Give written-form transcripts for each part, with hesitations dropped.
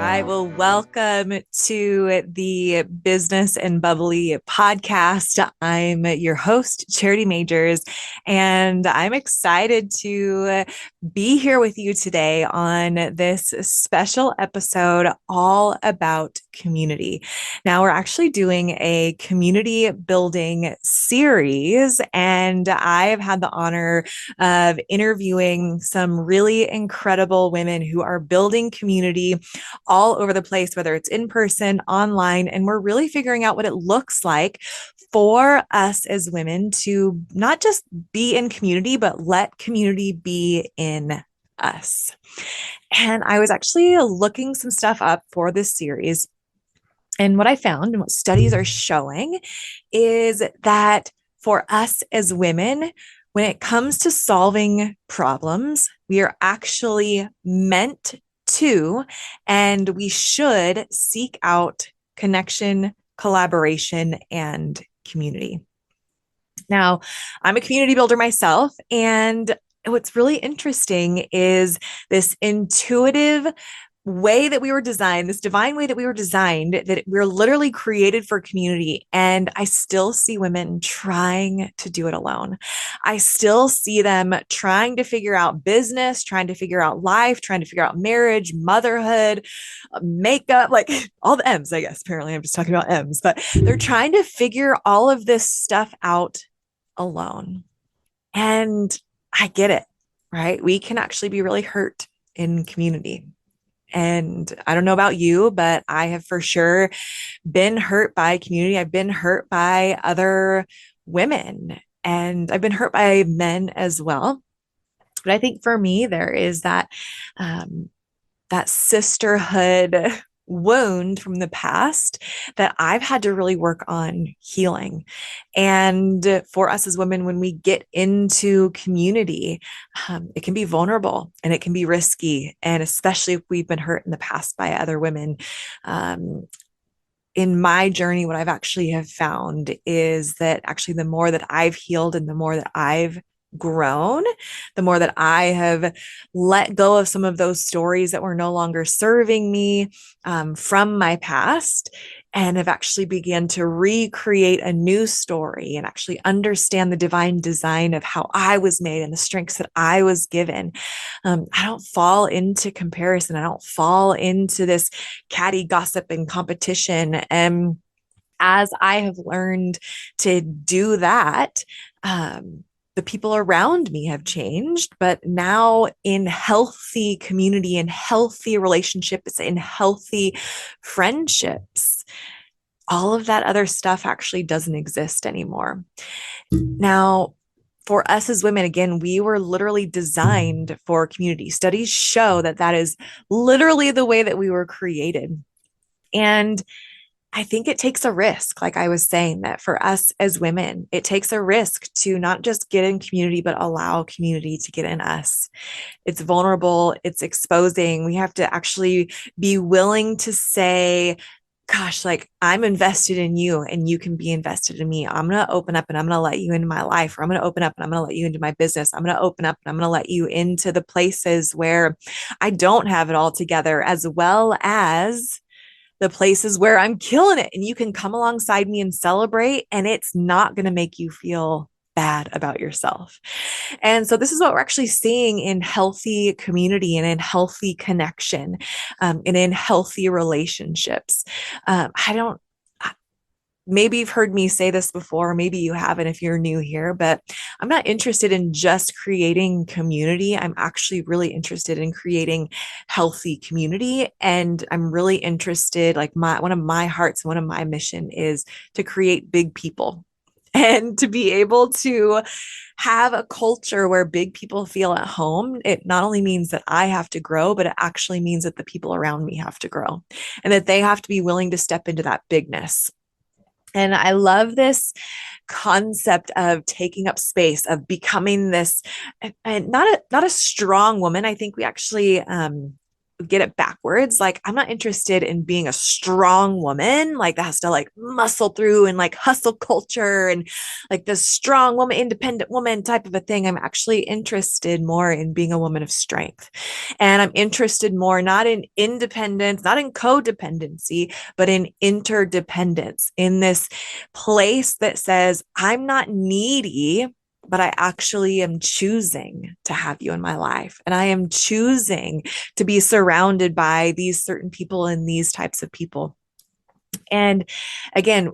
right. Well, welcome to the Business and Bubbly podcast. I'm your host, Charity Majors, and I'm excited to be here with you today on this special episode all about community. Now, we're actually doing a community building series, and I have had the honor of interviewing some really incredible women who are building community all over the place, whether it's in person, online, and we're really figuring out what it looks like for us as women to not just be in community, but let community be in us. And I was actually looking some stuff up for this series. And what I found and what studies are showing is that for us as women, when it comes to solving problems, we are actually meant to, and we should seek out connection, collaboration, and community. Now, I'm a community builder myself, and what's really interesting is this intuitive way that we were designed, this divine way that we were designed, that we're literally created for community. And I still see women trying to do it alone. I still see them trying to figure out business, trying to figure out life, trying to figure out marriage, motherhood, makeup, like all the M's, I guess. Apparently, I'm just talking about M's, but they're trying to figure all of this stuff out alone. And I get it, right? We can actually be really hurt in community. And I don't know about you, but I have for sure been hurt by community. I've been hurt by other women, and I've been hurt by men as well. But I think for me, there is that sisterhood wound from the past that I've had to really work on healing. And for us as women, when we get into community, it can be vulnerable and it can be risky. And especially if we've been hurt in the past by other women. In my journey, what I've actually have found is that actually the more that I've healed and the more that I've grown, the more that I have let go of some of those stories that were no longer serving me from my past, and have actually begun to recreate a new story and actually understand the divine design of how I was made and the strengths that I was given. I don't fall into comparison. I don't fall into this catty gossip and competition. And as I have learned to do that, the people around me have changed, but now in healthy community, in healthy relationships, in healthy friendships, all of that other stuff actually doesn't exist anymore. Now, for us as women, again, we were literally designed for community. Studies show that that is literally the way that we were created. And I think it takes a risk, like I was saying, that for us as women, it takes a risk to not just get in community, but allow community to get in us. It's vulnerable, it's exposing. We have to actually be willing to say, gosh, like I'm invested in you and you can be invested in me. I'm going to open up and I'm going to let you into my life, or I'm going to open up and I'm going to let you into my business. I'm going to open up and I'm going to let you into the places where I don't have it all together, as well as the places where I'm killing it. And you can come alongside me and celebrate, and it's not going to make you feel bad about yourself. And so this is what we're actually seeing in healthy community and in healthy connection, and in healthy relationships. I don't, maybe you've heard me say this before, maybe you haven't if you're new here, but I'm not interested in just creating community. I'm actually really interested in creating healthy community. And I'm really interested, like one of my hearts, one of my mission is to create big people and to be able to have a culture where big people feel at home. It not only means that I have to grow, but it actually means that the people around me have to grow and that they have to be willing to step into that bigness. And I love this concept of taking up space, of becoming this, and not a strong woman. I think we actually get it backwards. Like, I'm not interested in being a strong woman, like that has to like muscle through and like hustle culture and like this strong woman, independent woman type of a thing. I'm actually interested more in being a woman of strength. And I'm interested more not in independence, not in codependency, but in interdependence, in this place that says, I'm not needy, but I actually am choosing to have you in my life. And I am choosing to be surrounded by these certain people and these types of people. And again,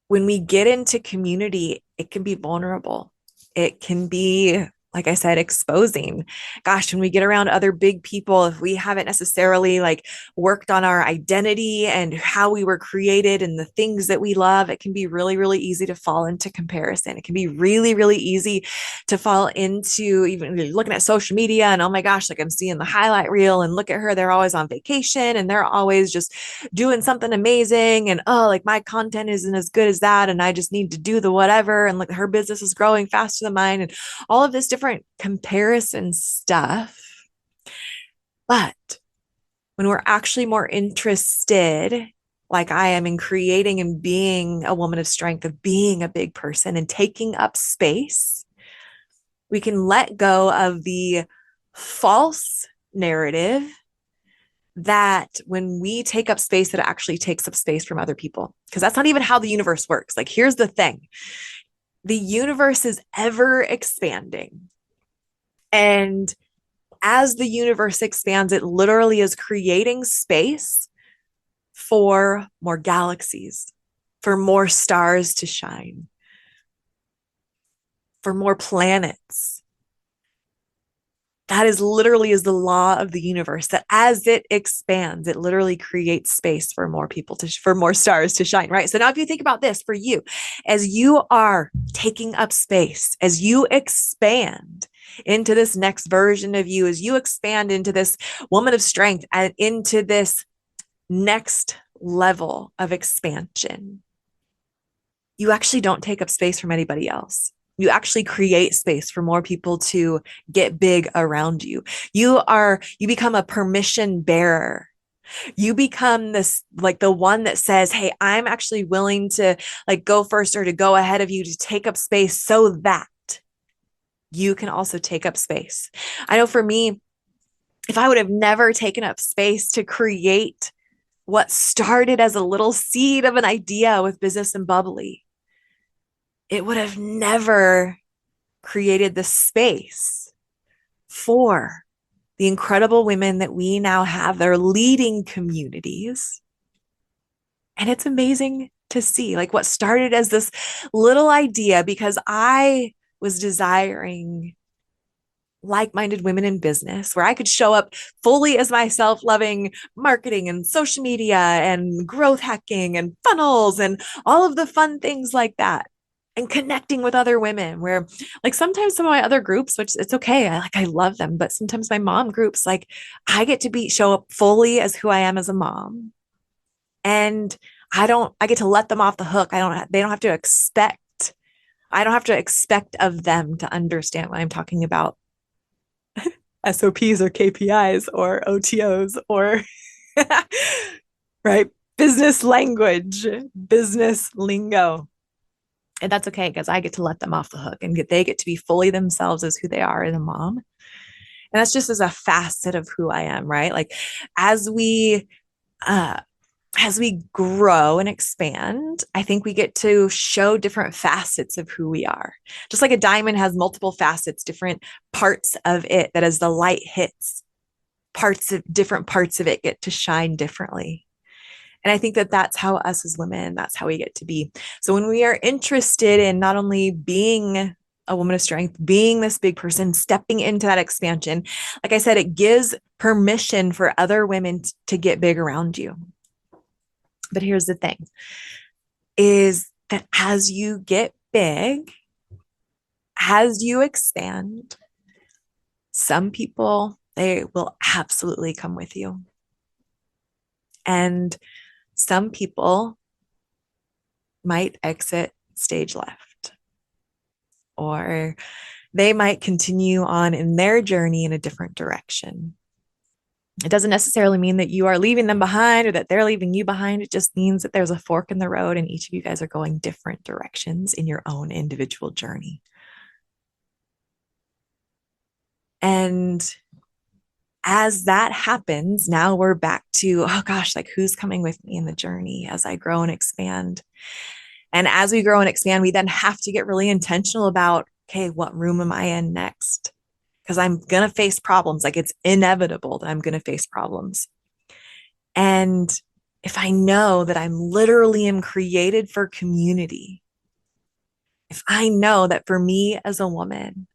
when we get into community, it can be vulnerable. It can be, like I said, exposing. Gosh, when we get around other big people, if we haven't necessarily like worked on our identity and how we were created and the things that we love, it can be really, really easy to fall into comparison. It can be really, really easy to fall into even looking at social media and, oh my gosh, like I'm seeing the highlight reel and look at her, they're always on vacation and they're always just doing something amazing. And oh, like my content isn't as good as that. And I just need to do the whatever. And like her business is growing faster than mine and all of this different comparison stuff. But when we're actually more interested, like I am, in creating and being a woman of strength, of being a big person and taking up space, we can let go of the false narrative that when we take up space, that it actually takes up space from other people. Because that's not even how the universe works. Like, here's the thing: the universe is ever expanding. And as the universe expands, it literally is creating space for more galaxies, for more stars to shine, for more planets. That is literally is the law of the universe, that as it expands, it literally creates space for more people for more stars to shine, right? So now if you think about this for you, as you are taking up space, as you expand into this next version of you, as you expand into this woman of strength and into this next level of expansion, you actually don't take up space from anybody else. You actually create space for more people to get big around you. You become a permission bearer. You become this, like the one that says, hey, I'm actually willing to like go first or to go ahead of you to take up space so that you can also take up space. I know for me, if I would have never taken up space to create what started as a little seed of an idea with Business and Bubbly, it would have never created the space for the incredible women that we now have that are leading communities. And it's amazing to see like what started as this little idea because I was desiring like-minded women in business where I could show up fully as myself, loving marketing and social media and growth hacking and funnels and all of the fun things like that, and connecting with other women where like sometimes some of my other groups, which it's okay, I love them, but sometimes my mom groups, like I get to show up fully as who I am as a mom. And I get to let them off the hook. They don't have to expect, I don't have to expect of them to understand what I'm talking about. SOPs or KPIs or OTOs or right, business language, business lingo. And that's okay because I get to let them off the hook and they get to be fully themselves as who they are as a mom. And that's just as a facet of who I am, right? Like as we uh as we grow and expand, I think we get to show different facets of who we are. Just like a diamond has multiple facets, different parts of it, that as the light hits, different parts of it get to shine differently. And I think that that's how us as women, that's how we get to be. So when we are interested in not only being a woman of strength, being this big person, stepping into that expansion, like I said, it gives permission for other women to get big around you. But here's the thing, is that as you get big, as you expand, some people, they will absolutely come with you. And some people might exit stage left, or they might continue on in their journey in a different direction. It doesn't necessarily mean that you are leaving them behind or that they're leaving you behind. It just means that there's a fork in the road and each of you guys are going different directions in your own individual journey. And as that happens, now we're back to, oh gosh, like who's coming with me in the journey as I grow and expand? And as we grow and expand, we then have to get really intentional about, okay, what room am I in next? Because I'm going to face problems. Like it's inevitable that I'm going to face problems. And if I know that I'm literally am created for community, if I know that for me as a woman,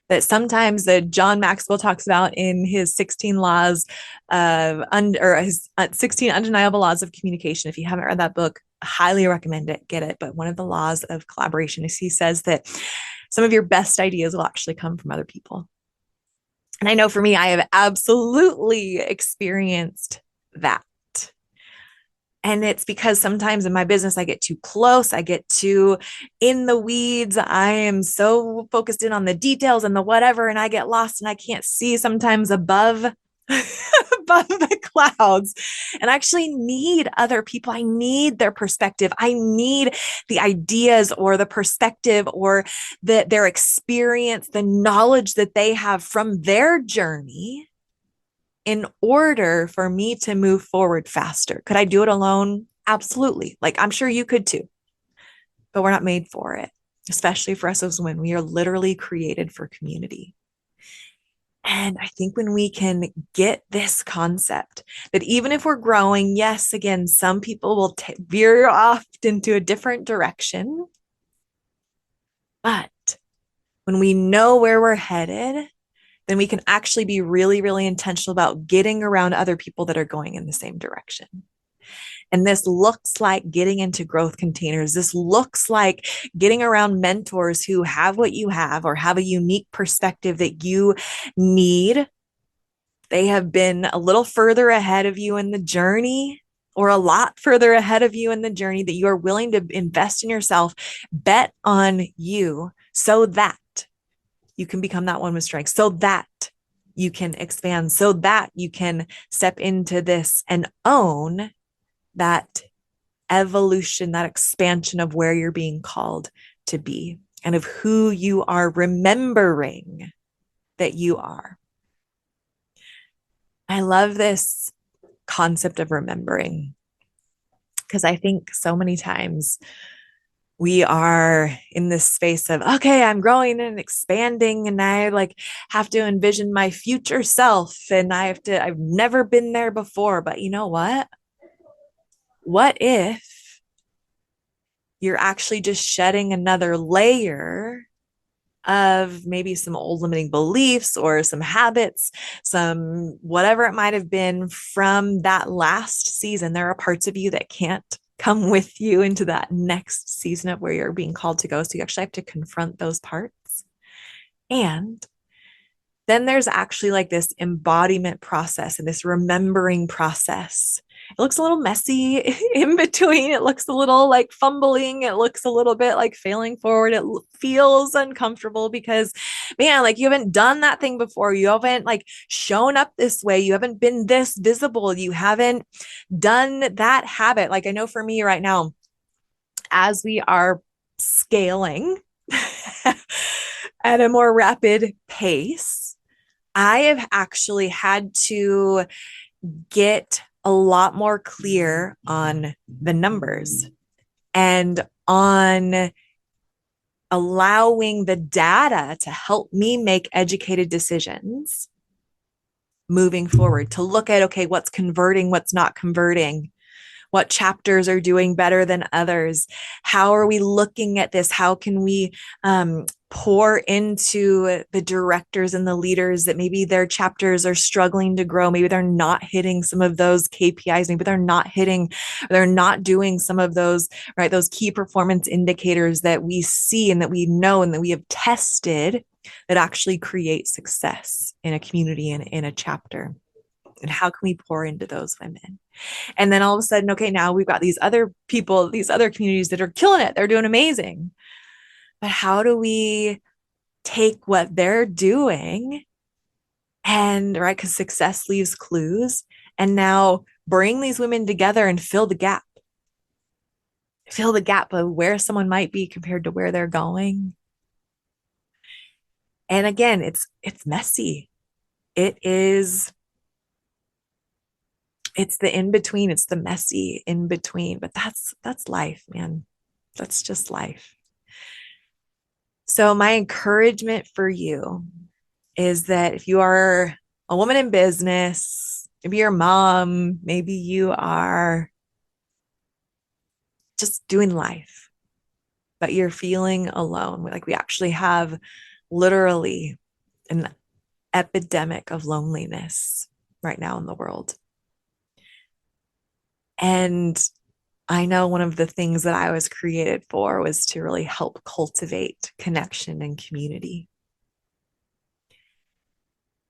that sometimes that John Maxwell talks about in his 16 laws or his 16 undeniable laws of communication. If you haven't read that book, I highly recommend it, get it. But one of the laws of collaboration is he says that some of your best ideas will actually come from other people. And I know for me, I have absolutely experienced that. And it's because sometimes in my business, I get too close. I get too in the weeds. I am so focused in on the details and the whatever, and I get lost and I can't see sometimes above, above the clouds. And I actually need other people. I need their perspective. I need the ideas or the perspective or their experience, the knowledge that they have from their journey in order for me to move forward faster. Could I do it alone? Absolutely. Like I'm sure you could too, but we're not made for it, especially for us as women. We are literally created for community. And I think when we can get this concept that even if we're growing, yes, again, some people will veer off into a different direction. But when we know where we're headed, then we can actually be really, really intentional about getting around other people that are going in the same direction. And this looks like getting into growth containers. This looks like getting around mentors who have what you have or have a unique perspective that you need. They have been a little further ahead of you in the journey or a lot further ahead of you in the journey that you are willing to invest in yourself, bet on you so that you can become that one with strength, so that you can expand, so that you can step into this and own that evolution, that expansion of where you're being called to be and of who you are remembering that you are. I love this concept of remembering because I think so many times we are in this space of, okay, I'm growing and expanding and I like have to envision my future self and I've never been there before. But you know what? What if you're actually just shedding another layer of maybe some old limiting beliefs or some habits, some whatever it might have been from that last season? There are parts of you that can't come with you into that next season of where you're being called to go. So you actually have to confront those parts. And then there's actually like this embodiment process and this remembering process. It looks a little messy in between. It looks a little like fumbling. It looks a little bit like failing forward. It feels uncomfortable because, man, like you haven't done that thing before. You haven't like shown up this way. You haven't been this visible. You haven't done that habit. Like I know for me right now, as we are scaling at a more rapid pace, I have actually had to get a lot more clear on the numbers and on allowing the data to help me make educated decisions moving forward, to look at, okay, what's converting, what's not converting, what chapters are doing better than others. How are we looking at this? How can we pour into the directors and the leaders that maybe their chapters are struggling to grow? Maybe they're not hitting some of those KPIs. Maybe they're not hitting, they're not doing some of those, right? Those key performance indicators that we see and that we know and that we have tested that actually create success in a community and in a chapter. And how can we pour into those women? And then all of a sudden, okay, now we've got these other people, these other communities that are killing it. They're doing amazing. But how do we take what they're doing And right, because success leaves clues. And now bring these women together and fill the gap. Fill the gap of where someone might be compared to where they're going. And again, it's messy. It's the in between, it's the messy in between, but that's life, man. That's just life. So my encouragement for you is that if you are a woman in business, maybe you're a mom, maybe you are just doing life, but you're feeling alone. Like we actually have literally an epidemic of loneliness right now in the world. And I know one of the things that I was created for was to really help cultivate connection and community.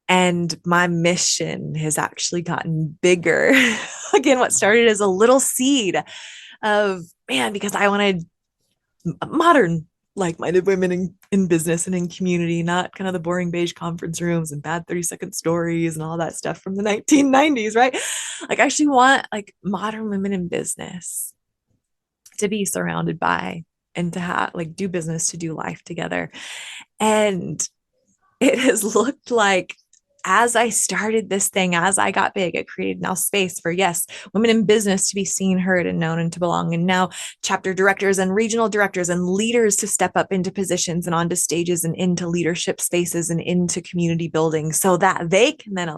And my mission has actually gotten bigger. Again, what started as a little seed of, man, because I wanted modern, like-minded women in business and in community, not kind of the boring beige conference rooms and bad 30-second stories and all that stuff from the 1990s, right? Like I actually want like modern women in business to be surrounded by and to have like do business, to do life together. And it has looked like as I started this thing, as I got big, it created now space for, yes, women in business to be seen, heard, and known and to belong. And now chapter directors and regional directors and leaders to step up into positions and onto stages and into leadership spaces and into community building so that they can then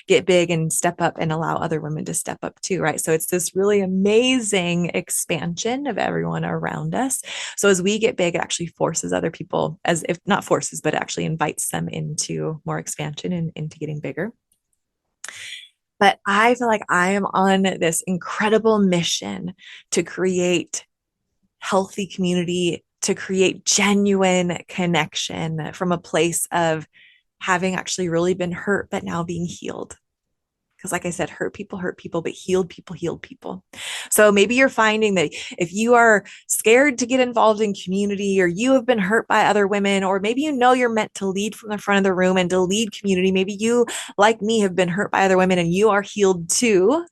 get big and step up and allow other women to step up too, right? So it's this really amazing expansion of everyone around us. So as we get big, it actually forces other people, as if not forces, but actually invites them into more expansion and into getting bigger. But I feel like I am on this incredible mission to create healthy community, to create genuine connection from a place of having actually really been hurt, but now being healed. Because like I said, hurt people, but healed people, healed people. So maybe you're finding that if you are scared to get involved in community, or you have been hurt by other women, or maybe you know you're meant to lead from the front of the room and to lead community, maybe you, like me, have been hurt by other women and you are healed too.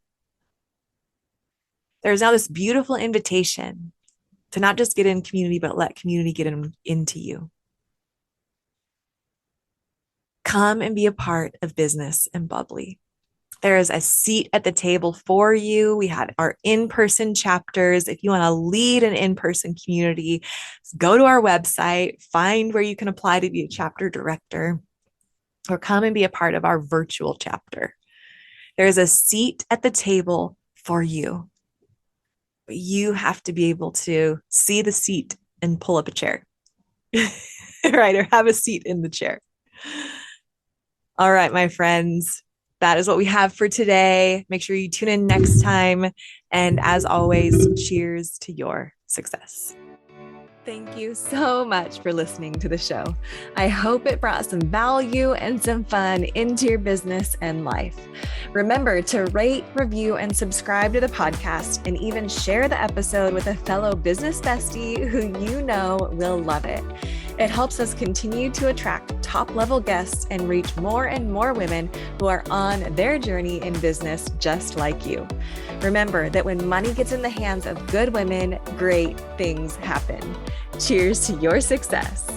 There's now this beautiful invitation to not just get in community, but let community get into you. Come and be a part of Business and Bubbly. There is a seat at the table for you. We have our in-person chapters. If you want to lead an in-person community, go to our website, find where you can apply to be a chapter director, or come and be a part of our virtual chapter. There is a seat at the table for you. But you have to be able to see the seat and pull up a chair, right? Or have a seat in the chair. All right, my friends. That is what we have for today. Make sure you tune in next time. And as always, cheers to your success. Thank you so much for listening to the show. I hope it brought some value and some fun into your business and life. Remember to rate, review, and subscribe to the podcast, and even share the episode with a fellow business bestie who you know will love it. It helps us continue to attract top-level guests and reach more and more women who are on their journey in business just like you. Remember that when money gets in the hands of good women, great things happen. Cheers to your success.